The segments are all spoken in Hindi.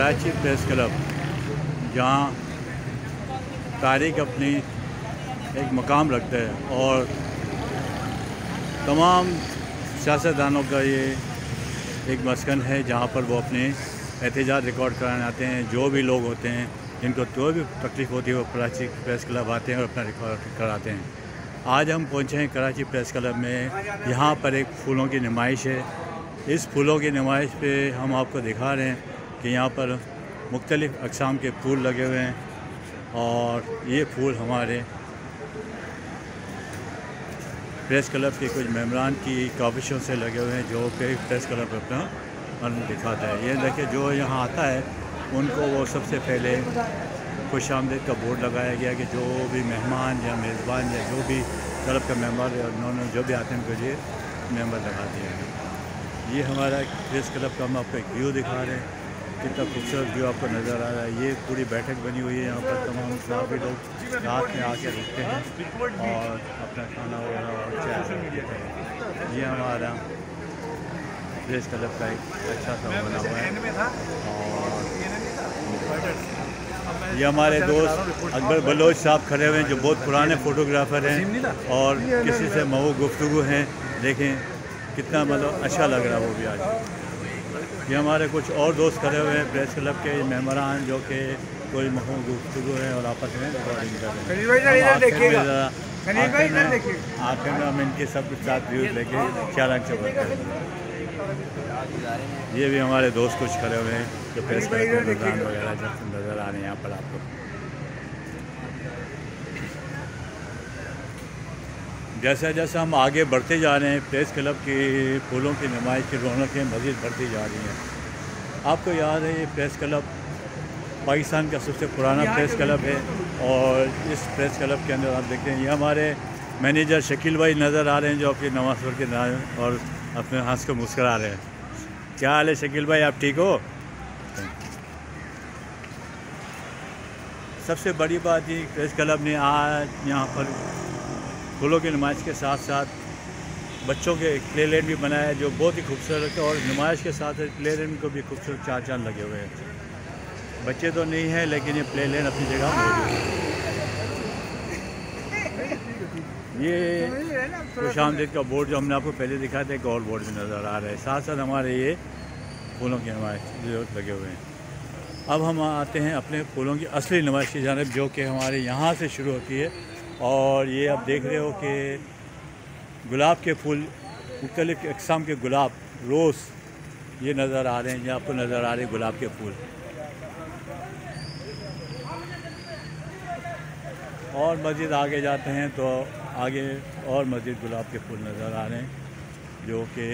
कराची प्रेस क्लब, जहाँ तारीख अपनी एक मकाम रखता है और तमाम सियासतदानों का ये एक मस्कन है जहाँ पर वो अपने एहतजाज रिकॉर्ड कराने आते हैं। जो भी लोग होते हैं जिनको जो भी तकलीफ़ होती है वो कराची प्रेस क्लब आते हैं और अपना रिकॉर्ड कराते हैं। आज हम पहुँचे हैं कराची प्रेस क्लब में। यहाँ पर एक फूलों की नुमाइश है। इस फूलों की नुमाइश पे हम आपको दिखा रहे हैं कि यहाँ पर मुख्तलिफ़ अक़साम के फूल लगे हुए हैं और ये फूल हमारे प्रेस क्लब के कुछ मेम्बरान की काविशों से लगे हुए हैं, जो कि प्रेस क्लब अपना मन दिखाता है। ये देखिए, जो यहाँ आता है उनको वो सबसे पहले खुशामदीद का बोर्ड लगाया गया कि जो भी मेहमान या मेज़बान या जो भी क्लब का मेंबर या उन्होंने जो भी आते हैं उनके लिए मेंबर लगा दिया है। ये हमारा प्रेस क्लब का हम आपको एक व्यू दिखा रहे हैं। कितना खूबसूरत व्यू आपको नज़र आ रहा है। ये पूरी बैठक बनी हुई है। यहाँ पर तमाम काफ़ी लोग रात में आके रुकते हैं और अपना खाना वगैरह और चाय पीते हैं। ये हमारा प्रेस क्लब का एक अच्छा सा बना हुआ है। और ये हमारे दोस्त अकबर बलोच साहब खड़े हुए हैं, जो बहुत पुराने फ़ोटोग्राफ़र हैं और किसी से मऊ गुफ्तगू हैं। देखें कितना मतलब अच्छा लग रहा है वो भी आज। ये हमारे कुछ और दोस्त खड़े हुए हैं प्रेस क्लब के मेम्बरान, जो कि कोई महू गुफ्तगू है और आपस में रिकॉर्डिंग कर रहे हैं। आखिर में हम इनके सब साथ व्यूज़ लेके चालान चौबत करेंगे। ये भी हमारे दोस्त कुछ खड़े हुए हैं जो प्रेस क्लब के मेम्बरान वगैरह जब नज़र आ रहे हैं यहाँ पर आपको। जैसा जैसा हम आगे बढ़ते जा रहे हैं, प्रेस क्लब की फूलों की नुमाइश की रौनकें मज़ीद बढ़ती जा रही हैं। आपको याद है ये प्रेस क्लब पाकिस्तान का सबसे पुराना प्रेस क्लब है और इस प्रेस क्लब के अंदर आप देखते हैं ये हमारे मैनेजर शकील भाई नज़र आ रहे हैं, जो अपनी नमाज़ पढ़ के और अपने हंस को मुस्करा रहे हैं। क्या हाल है शकील भाई, आप ठीक हो? सबसे बड़ी बात ये प्रेस क्लब ने आज यहाँ पर फूलों की नुमाइश के साथ साथ बच्चों के प्ले लैंड भी बनाया है, जो बहुत ही खूबसूरत है। और नुमाइश के साथ प्ले लैंड को भी खूबसूरत चार चांद लगे हुए हैं। बच्चे तो नहीं हैं लेकिन ये प्ले लैंड अपनी जगह मौजूद है। ये खुशामदीद का बोर्ड जो हमने आपको पहले दिखाया था, एक और बोर्ड भी नज़र आ रहा है। साथ साथ हमारे ये फूलों की नुमाइश जो लगे हुए हैं। अब हम आते हैं अपने फूलों की असली नुमाइश की जानिब, जो कि हमारे यहाँ से शुरू होती है। और ये आप देख रहे हो कि गुलाब के फूल, मुख्तलिफ़ अक़साम के गुलाब, रोज़ ये नज़र आ रहे हैं। ये आपको नज़र आ रहे हैं गुलाब के फूल। और मज़ीद आगे जाते हैं तो आगे और मज़ीद गुलाब के फूल नज़र आ रहे हैं, जो कि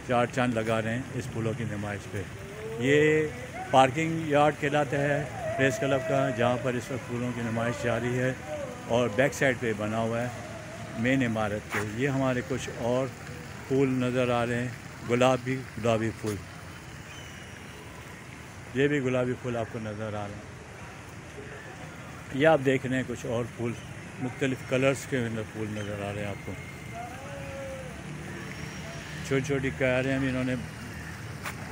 चार चांद लगा रहे हैं इस फूलों की नुमाइश पे। ये पार्किंग यार्ड कहलाता है प्रेस क्लब का, जहाँ पर इस वक्त फूलों की नुमाइश जारी है। और बैक साइड पे बना हुआ है मेन इमारत पे। ये हमारे कुछ और फूल नज़र आ रहे हैं, गुलाबी फूल। ये भी गुलाबी फूल आपको नज़र आ रहे हैं। ये आप देख रहे हैं कुछ और फूल, मुख्तलिफ़ कलर्स के अंदर फूल नज़र आ रहे हैं आपको। छोटी छोटी क्यारियाँ भी इन्होंने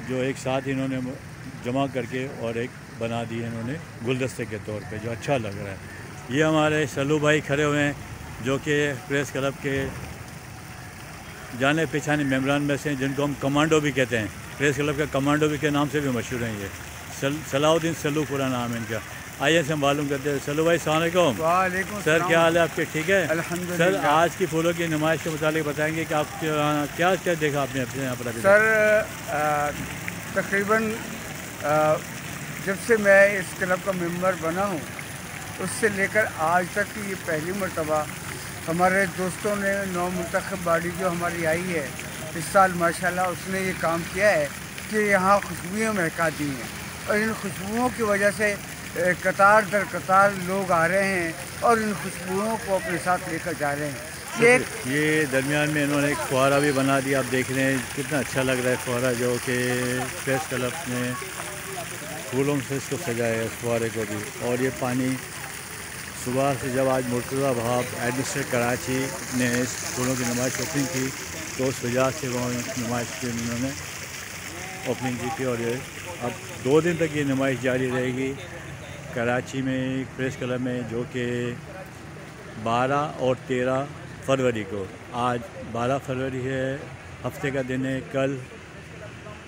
जो एक साथ इन्होंने जमा करके और एक बना दी है इन्होंने गुलदस्ते के तौर पे, जो अच्छा लग रहा है। ये हमारे सल्लू भाई खड़े हुए हैं, जो कि प्रेस क्लब के जाने पहचाने मेम्बरान में से हैं, जिनको हम कमांडो भी कहते हैं। प्रेस क्लब का कमांडो भी के नाम से भी मशहूर हैं। ये सलाउद्दीन सल्लू पूरा नाम है इनका। आइए से हम मालूम करते हैं। सल्लू भाई अस्सलाम वालेकुम। सर क्या हाल है आपके? ठीक है अल्हम्दुलिल्लाह। सर आज की फूलों की नुमाइश के मुतालिक बताएंगे कि आप क्या क्या देखा आपने अपने यहाँ पर? सर तकरीबन जब से मैं इस क्लब का मेंबर बना हूँ उससे लेकर आज तक की ये पहली मरतबा हमारे दोस्तों ने नौ मुंतखब बॉडी जो हमारी आई है इस साल माशाल्लाह उसने ये काम किया है कि यहाँ खुशबुएँ महका दी हैं और इन खुशबुओं की वजह से कतार दर कतार लोग आ रहे हैं और इन खुशबुओं को अपने साथ लेकर जा रहे हैं। ये दरमियान में इन्होंने एक फुहारा भी बना दिया, आप देख रहे हैं कितना अच्छा लग रहा है फुहारा, जो कि प्रेस क्लब ने फूलों से इसको सजाया है, इस फुहारे को भी। और ये पानी सुबह से जब आज मुर्तज़ा भाब एडमिनिस्ट्रेट कराची ने इस फूलों की नुमाइश ओपनिंग की तो उस वजह से वो नुमाइश की उन्होंने ओपनिंग की थी और ये अब 2 दिन तक ये नुमाइश जारी रहेगी कराची में प्रेस क्लब में, जो कि 12 और 13 फरवरी को। आज 12 फरवरी है, हफ्ते का दिन है, कल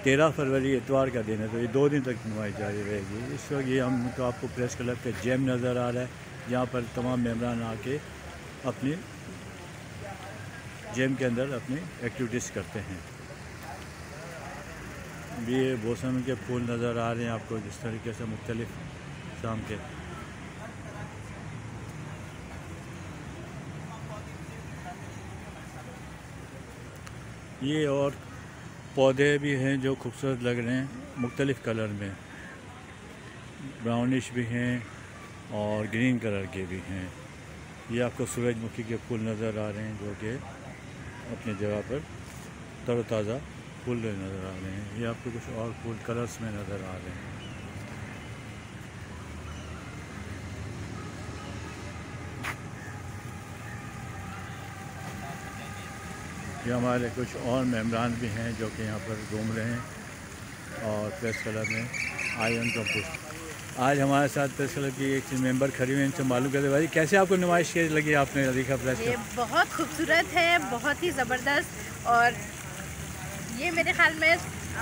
13 फरवरी इतवार का दिन है, तो ये 2 दिन तक नुमाइश जारी रहेगी। इस वक्त ये हमको आपको प्रेस क्लब का जिम नज़र आ रहा है, जहाँ पर तमाम मेम्बरान आके अपनी जिम के अंदर अपनी एक्टिविटीज़ करते हैं। ये मौसम के फूल नज़र आ रहे हैं आपको जिस तरीके से मुख्तलिफ शाम के। ये और पौधे भी हैं जो खूबसूरत लग रहे हैं, मुख्तलिफ़ कलर में, ब्राउनिश भी हैं और ग्रीन कलर के भी हैं। ये आपको सूरजमुखी के फूल नज़र आ रहे हैं, जो कि अपनी जगह पर तरोताज़ा फूल नज़र आ रहे हैं। ये आपको कुछ और फूल कलर्स में नज़र आ रहे हैं। ये हमारे कुछ और मेम्बरान भी हैं जो कि यहाँ पर घूम रहे हैं और प्रेस क्लब में आए उनको पूछ। आज हमारे साथ प्रेस क्लब की एक मेंबर खड़ी हुई, इनसे मालूम करते भाई कैसे आपको नुमाइश के लगी, आपने देखा प्रेस क्लब? ये बहुत खूबसूरत है, बहुत ही ज़बरदस्त, और ये मेरे ख्याल में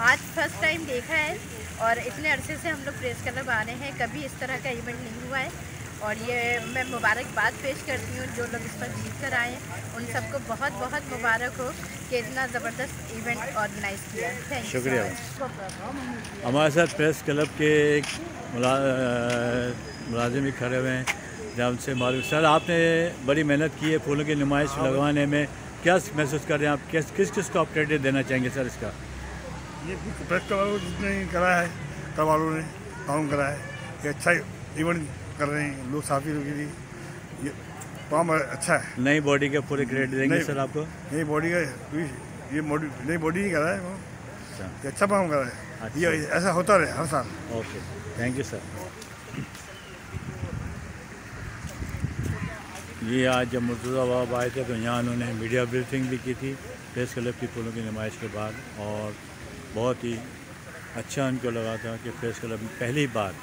आज फर्स्ट टाइम देखा है, और इतने अरसे से हम लोग प्रेस क्लब आ रहे हैं, कभी इस तरह का इवेंट नहीं हुआ है। और ये मैं मुबारकबाद पेश करती हूँ जो लोग इस पर जीत कर आए हैं, उन सबको बहुत बहुत मुबारक हो कि इतना ज़बरदस्त इवेंट ऑर्गेनाइज़ किया। Thank you. शुक्रिया। हमारे साथ प्रेस क्लब के एक मुलाजिम भी खड़े हुए हैं, जहाँ उनसे मालूम। सर, आपने बड़ी मेहनत की है फूलों की नुमाइश लगवाने में, क्या महसूस कर रहे हैं आप? किस किस को आप क्रेडिट देना चाहेंगे सर इसका? ये प्रेस क्लब वालों जिसने करा है, क्लब वालों ने काम करा है, ये अच्छा इवेंट कर रहे हैं लोग, साथी लोग के लिए ये काम अच्छा है। नई बॉडी के पूरे क्रेडिट देंगे सर आपको? नई बॉडी का ये नई बॉडी ही करा है वो, ये अच्छा काम करा है। अच्छा। ये ऐसा होता रहे हर साल। Okay, thank you sir. ये आज जब मुर्तज़ा बाब आए थे तो यहाँ उन्होंने मीडिया ब्रीफिंग भी की थी प्रेस क्लब की फूलों की नुमाइश के बाद, और बहुत ही अच्छा उनको लगा था कि प्रेस क्लब में पहली बार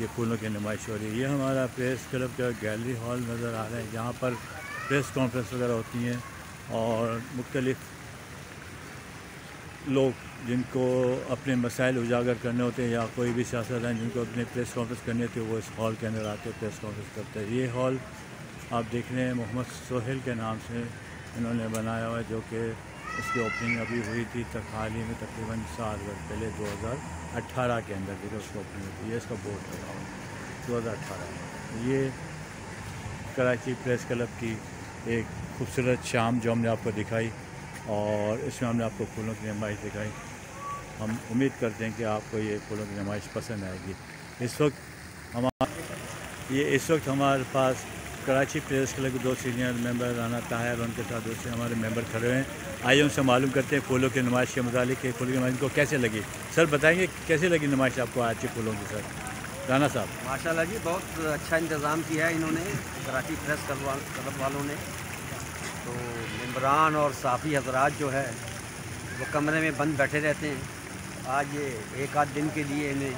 ये फूलों की नुमाइश हो रही है। ये हमारा प्रेस क्लब का गैलरी हॉल नज़र आ रहा है, जहाँ पर प्रेस कॉन्फ्रेंस वगैरह होती हैं और मुख्तलिफ़ लोग जिनको अपने मसाइल उजागर करने होते हैं, या कोई भी सियासतदान जिनको अपने प्रेस कॉन्फ्रेंस करनी होती है, वो इस हॉल के अंदर आके प्रेस कॉन्फ्रेंस करते हैं। ये हॉल आप देख रहे हैं मोहम्मद सोहेल के नाम से इन्होंने बनाया हुआ है, जो कि इसकी ओपनिंग अभी हुई थी हाल ही में, तकरीबन 7 वर्ष पहले 2018 के अंदर देखो उसकी ओपनिंग हुई थी। ये इसका बोर्ड लगा हुआ 2018। ये कराची प्रेस क्लब की एक खूबसूरत शाम जो हमने आपको दिखाई, और इसमें हमने आपको फूलों की नुमाइश दिखाई। हम उम्मीद करते हैं कि आपको ये फूलों की नुमाइश पसंद आएगी। इस वक्त हमारे पास कराची प्रेस क्लब के 2 सीनियर मेंबर राना ताहिर, उनके साथ दूसरे हमारे मेंबर खड़े हैं। आइए उनसे मालूम करते हैं फूलों की नुमाइश के मुतालिक कि फूलों की नुमाइश को कैसे लगी। सर बताएंगे कैसे लगी नुमाइश आपको आज की फूलों की? सर राना साहब। माशाल्लाह जी, बहुत अच्छा इंतज़ाम किया है इन्होंने, कराची प्रेस क्लब वालों ने। तो मेंबरान और साफ़ी हजरात जो है वो कमरे में बंद बैठे रहते हैं। आज ये एक आध दिन के लिए इन्हें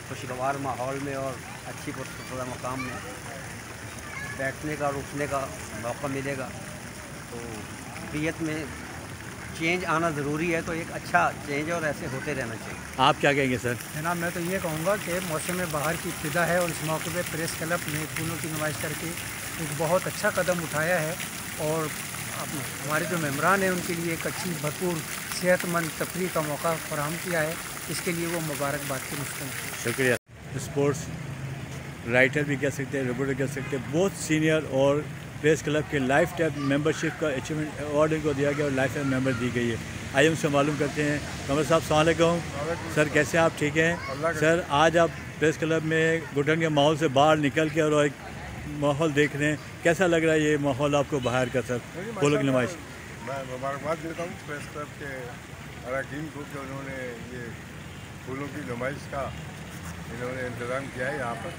खुशगवार माहौल में और अच्छी पुरसुदा मकाम में बैठने का और उठने का मौका मिलेगा। तो तबीयत में चेंज आना ज़रूरी है, तो एक अच्छा चेंज और ऐसे होते रहना चाहिए। आप क्या कहेंगे सर? जनाब, मैं तो ये कहूँगा कि मौसम बहार की इब्तिदा है, और इस मौके पे प्रेस क्लब ने फूलों की नुमाइश करके एक बहुत अच्छा कदम उठाया है, और हमारे जो मेम्बरान हैं उनके लिए एक अच्छी भरपूर सेहतमंद तफरीह का मौका फराहम किया है। इसके लिए वो मुबारकबाद के मुस्तहिक़ हैं। शुक्रिया। स्पोर्ट्स राइटर भी कह सकते हैं, रिपोर्टर कह सकते हैं, बहुत सीनियर, और प्रेस क्लब के लाइफ टाइम मेंबरशिप का अचीवमेंट अवार्ड इनको दिया गया और लाइफ टाइम मेंबर दी गई है। आइए उनसे मालूम करते हैं। कमर साहब अस्सलाम वालेकुम। सर कैसे आप? ठीक हैं सर। आज आप प्रेस क्लब में घुटन के माहौल से बाहर निकल के और एक माहौल देख रहे हैं, कैसा लग रहा है ये माहौल आपको बाहर का? सर फूलों की नुमाइश। मैं मुबारकबाद देता हूँ प्रेस क्लब के अरकान को कि उन्होंने ये फूलों की नुमाइश का इन्होंने इंतज़ाम किया है यहाँ पर।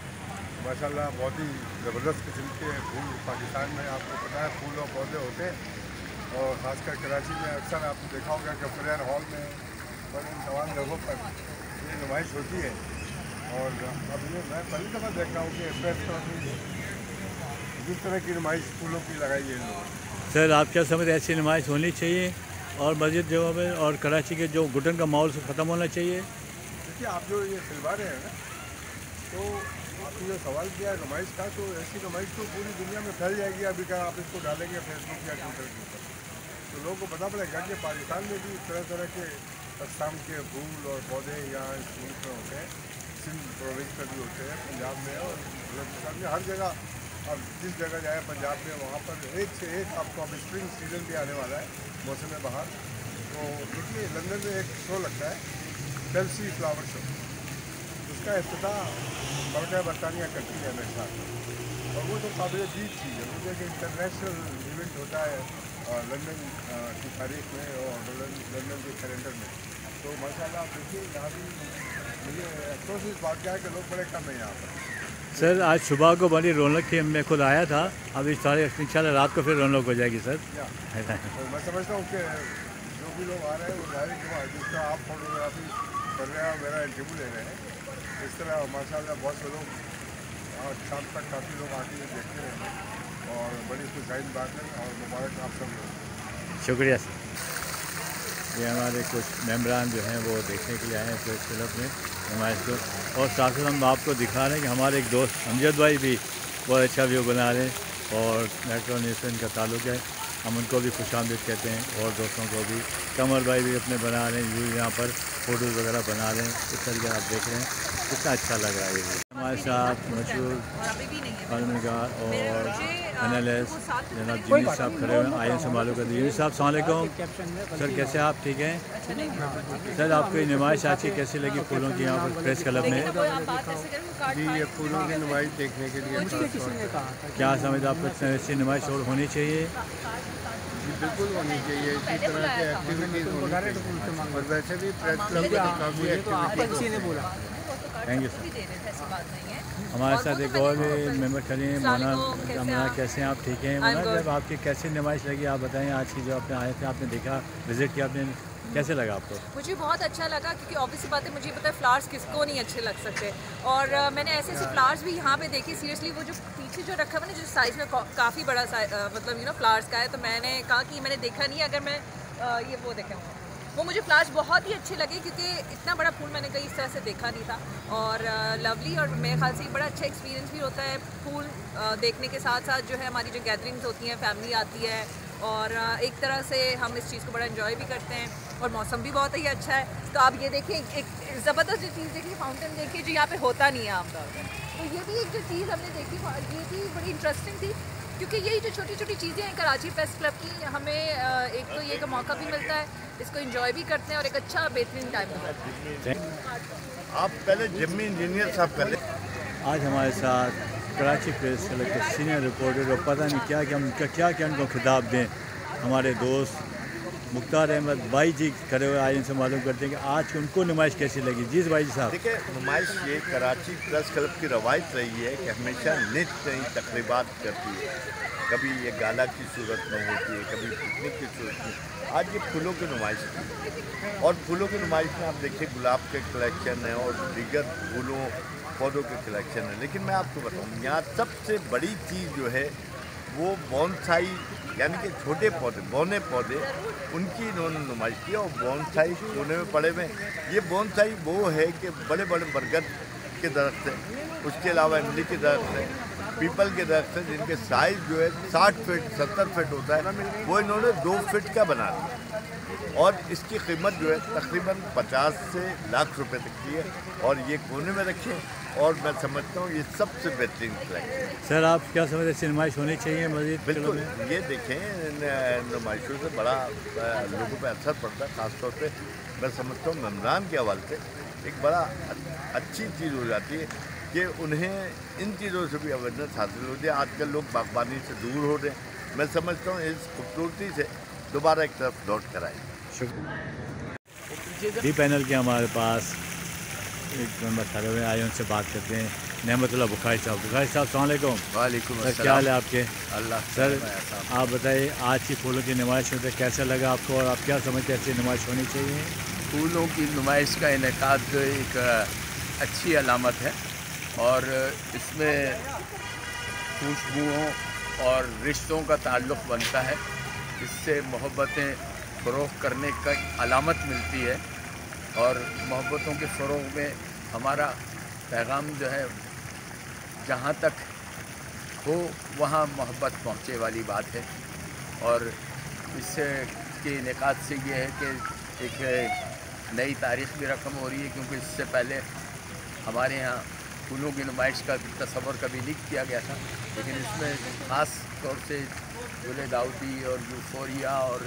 माशाल्लाह बहुत ही ज़बरदस्त किस्म के फूल पाकिस्तान में आपको पता है फूल और पौधे होते हैं, और ख़ासकर कराची में अक्सर आपने देखा होगा कि प्रेयर हॉल में और इन तमाम जगहों पर ये की नुमाइश होती है। और अब ये मैं पहली दफ़ा देख रहा हूँ कि प्रेस क्लब में जिस तरह की नुमाइश फूलों की लगाई है इन लोगों ने। सर आप क्या समझते हैं ऐसी नुमाइश होनी चाहिए और मस्जिद जगहों में और कराची के जो घुटन का माहौल से ख़त्म होना चाहिए? देखिए आप जो ये सिलवा रहे हैं ना, तो आपने जो सवाल किया है नुमाइश का, तो ऐसी नुमाइश तो पूरी दुनिया में फैल जाएगी। अभी क्या आप इसको डालेंगे फेसबुक या ट्विटर के ऊपर, तो लोगों को पता पड़ेगा कि पाकिस्तान में भी तरह तरह के अक़साम के फूल और पौधे यहाँ इस मुल्क में होते हैं। सिंध प्रोविंस में भी होते हैं, पंजाब में और बलोचिस्तान में, हर जगह। अब जिस जगह जाए पंजाब में, वहाँ पर एक से एक आपको अब स्प्रिंग सीजन भी आने वाला है, मौसम बहार। तो देखिए लंदन में एक शो लगता है चेल्सी फ्लावर शो, उसका इफ्तिताह मलका बरतानिया करती है हमेशा, और वो तो काबिल जीत चीज़ है। मुझे एक इंटरनेशनल इवेंट होता है और लंदन की तारीख में और लंदन के कैलेंडर में। तो माशाल्लाह आप देखिए यहाँ भी मुझे अफसोस इस बात का है कि लोग बड़े कम हैं यहाँ पर। सर आज सुबह को बड़ी रौनक थी, मैं खुद आया था। अब इस सारे इंशाल्लाह रात को फिर रौनक हो जाएगी सर। तो मैं समझता हूँ कि जो भी लोग आ रहे हैं वो जाहिर जिसका आप फोटोग्राफी कर रहे हैं और मेरा इंटरव्यू ले रहे हैं, इस तरह माशाल्लाह बहुत से लोग आज शाम तक काफ़ी लोग आके देखते रहेंगे और बड़ी खुशहाली बात है और मुबारक आप सब लोग। शुक्रिया सर। ये हमारे कुछ मेम्बरान जो हैं वो देखने के लिए आए हैं प्रेस क्लब में नुमाइश को, और साथ साथ हम आपको दिखा रहे हैं कि हमारे एक दोस्त अमजद भाई भी बहुत अच्छा व्यू बना रहे हैं और मेट्रो न्यूज़ से इनका ताल्लुक़ है। हम उनको भी खुशामदीद कहते हैं और दोस्तों को भी। कमर भाई भी अपने बना रहे हैं व्यू, यहाँ पर फ़ोटोज़ वगैरह बना रहे हैं। इस तरीके आप देख रहे हैं, कितना अच्छा लग रहा है ये। हमारे साथ मशहूर फिल्मकार और एनालिस्ट जनाब जिनी साहब खड़े हुए हैं। आइए से मालूम कर दीजिए। साहब अस्सलाम वालेकुम सर, कैसे आप? ठीक हैं सर। आपको ये नुमाइश आज की कैसी लगी फूलों की यहाँ पर प्रेस क्लब में? जी ये फूलों की नुमाइश देखने के लिए क्या समझ आपको ऐसी नुमाइश और होनी चाहिए? बिल्कुल होनी चाहिए, इसी तरह के एक्टिविटीज़ होनी चाहिए। और वैसे भी प्रेस क्लब में काफ़ी एक्टिविटीज़। Thank you sir. हमारे साथ एक और भी मेम्बर खड़े हैं, मोना। कैसे हैं आप? ठीक हैं मोना? जब आपकी कैसी नुमाइश लगी आप बताएं आज की, जो आपने आए थे, आपने देखा, विज़िट किया आपने, कैसे लगा आपको? मुझे बहुत अच्छा लगा क्योंकि ऑब्वियसली बात है, मुझे पता है फ्लावर्स किसको नहीं अच्छे लग सकते। और मैंने ऐसे ऐसे फ्लावर्स भी यहाँ पे देखे। सीरियसली वो जो पीछे जो रखा हुआ ना, जो साइज़ में काफ़ी बड़ा मतलब फ्लावर्स का है, तो मैंने कहा कि मैंने देखा नहीं, अगर मैं ये वो देखा वो मुझे फ्लावर्स बहुत ही अच्छे लगे क्योंकि इतना बड़ा फूल मैंने कहीं इस तरह से देखा नहीं था। और लवली, और मेरे ख्याल से बड़ा अच्छा एक्सपीरियंस भी होता है फूल देखने के साथ साथ जो है हमारी जो गैदरिंग्स होती हैं, फैमिली आती है और एक तरह से हम इस चीज़ को बड़ा एंजॉय भी करते हैं और मौसम भी बहुत ही अच्छा है। तो आप ये देखिए, एक ज़बरदस्त जो चीज़ देखिए, फाउंटेन देखिए, जो यहाँ पे होता नहीं है आमतौर पर। तो ये भी एक जो चीज़ हमने देखी, ये भी बड़ी इंटरेस्टिंग थी क्योंकि यही जो छोटी छोटी चीज़ें हैं कराची प्रेस क्लब की, हमें एक तो ये का मौका भी मिलता है, इसको एंजॉय भी करते हैं और एक अच्छा बेहतरीन टाइम मिलता है। आप पहले जिम्मी इंजीनियर साहब कर लें। आज हमारे साथ कराची प्रेस क्लब के सीनियर रिपोर्टर, और पता नहीं क्या क्या उनका क्या उनको खिताब दें, हमारे दोस्त मुख्तार अहमद भाई जी खड़े हुए। आज इनसे मालूम करते हैं कि आज उनको नुमाइश कैसी लगी। जी भाई जी साहब। देखिए नुमाइश ये कराची प्रेस क्लब की रवायत रही है कि हमेशा नित नई तकरीबात करती है। कभी ये गाला की सूरत में होती है, कभी पिकनिक की सूरत में। आज ये फूलों की नुमाइश थी और फूलों की नुमाइश में आप देखिए गुलाब के कलेक्शन है और दीगर फूलों पौधों के कलेक्शन है। लेकिन मैं आपको बताऊँ, यहाँ सबसे बड़ी चीज़ जो है वो बॉन्साई, यानी कि छोटे पौधे, बौने पौधे, उनकी इन्होंने नुमाइश की। और बॉन्साई कोने में पड़े हुए, ये बॉन्साई वो है कि बड़े बड़े बरगद के दरख्त हैं, उसके अलावा इमली के दरख्त हैं, पीपल के दरख्त हैं, जिनके साइज़ जो है 60 फीट 70 फीट होता है, वो इन्होंने 2 फीट का बना दिया। और इसकी कीमत जो है तकरीबन 50 से लाख रुपए तक की है और ये कोने में रखें और मैं समझता हूँ ये सबसे बेहतरीन कलेक्शन। सर आप क्या समझते हैं, नुमाइश होनी चाहिए मज़ीद? बिल्कुल, ये देखें नुमाइशों से बड़ा लोगों पे असर पड़ता है। ख़ासतौर पे मैं समझता हूँ मेम्बरान के हवाले से एक बड़ा अच्छी चीज़ हो जाती है कि उन्हें इन चीज़ों से भी अवेयरनेस हासिल होती है। आजकल लोग बागबानी से दूर हो रहे हैं। मैं समझता हूँ इस खूबसूरती से दोबारा एक तरफ लौट कर आए। डी पैनल के हमारे पास एक मेंबर खड़े हुए, आए उनसे बात करते हैं। नेमतुल्लाह बुखारी साहब। बुखारी साहब अस्सलाम वालेकुम। वालेकुम सर क्या हाल है आपके? अल्लाह सर आप बताइए आज की फूलों की नुमाइश में कैसा लगा आपको और आप क्या समझते हैं ऐसी नुमाइश होनी चाहिए? फूलों की नुमाइश का इनेकाद एक अच्छी अलामत है और इसमें खुशबुओं और रिश्तों का ताल्लुक़ बनता है। इससे मोहब्बतें फ़रोग़ करने का अलामत मिलती है और मोहब्बतों के फ़रोग़ में हमारा पैगाम जो है जहाँ तक हो वहाँ मोहब्बत पहुँचे वाली बात है। और इससे के इनेकाद से ये है कि एक नई तारीख़ भी रकम हो रही है, क्योंकि इससे पहले हमारे यहाँ फूलों की नुमाइश का तस्वर कभी नहीं किया गया था, लेकिन इसमें ख़ास तौर से गुल दाऊदी और यूफोरिया और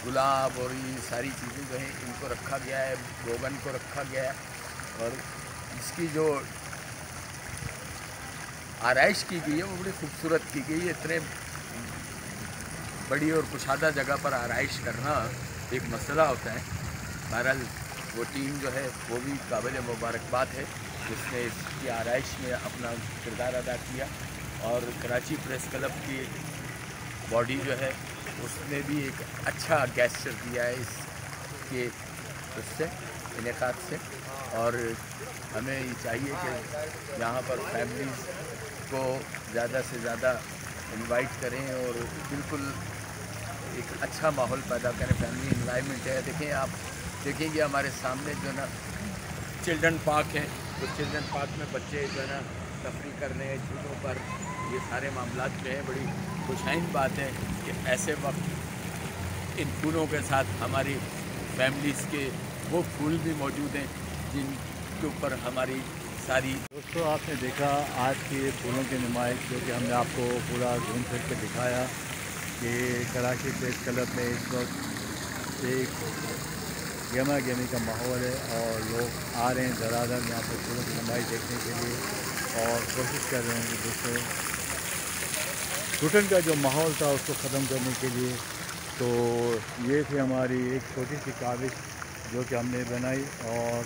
गुलाब और ये सारी चीज़ें जो हैं इनको रखा गया है, रोगन को रखा गया है और इसकी जो आराइश की गई है वो बड़ी खूबसूरत की गई है। इतने बड़ी और कुशादा जगह पर आराइश करना एक मसला होता है। बहरहाल वो टीम जो है वो भी काबिल मुबारकबाद है जिसने इसकी आराइश में अपना किरदार अदा किया और कराची प्रेस क्लब की बॉडी जो है उसने भी एक अच्छा गेस्चर दिया है इसके उससे इनेकाद से। और हमें ये चाहिए कि यहाँ पर फैमिलीज़ को ज़्यादा से ज़्यादा इनवाइट करें और बिल्कुल एक अच्छा माहौल पैदा करें। फैमिली इन्वायरमेंट है, देखें आप देखेंगे हमारे सामने जो है ना चिल्ड्रन पार्क है, तो चिल्ड्रन पार्क में बच्चे जो है ना तफरी कर रहे हैं झूलों पर, ये सारे मामलात जो हैं बड़ी खुशाइन बात है कि ऐसे वक्त इन फूलों के साथ हमारी फैमिलीज़ के वो फूल भी मौजूद हैं जिनके ऊपर हमारी सारी। दोस्तों आपने देखा आज की फूलों की नुमाइश जो कि हमने आपको पूरा घूम फिर के दिखाया कि कराची प्रेस क्लब में इस वक्त एक गमा गमी का माहौल है और लोग आ रहे हैं धड़ाधड़ यहाँ पर फूलों की नुमाइश देखने के लिए और कोशिश कर रहे हैं कि दूसरे घुटन का जो माहौल था उसको ख़त्म करने के लिए। तो ये थी हमारी एक छोटी सी काविश जो कि हमने बनाई और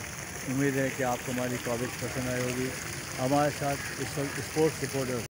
उम्मीद है कि आपको हमारी काविश पसंद आई होगी। हमारे साथ इस वक्त स्पोर्ट्स रिपोर्टर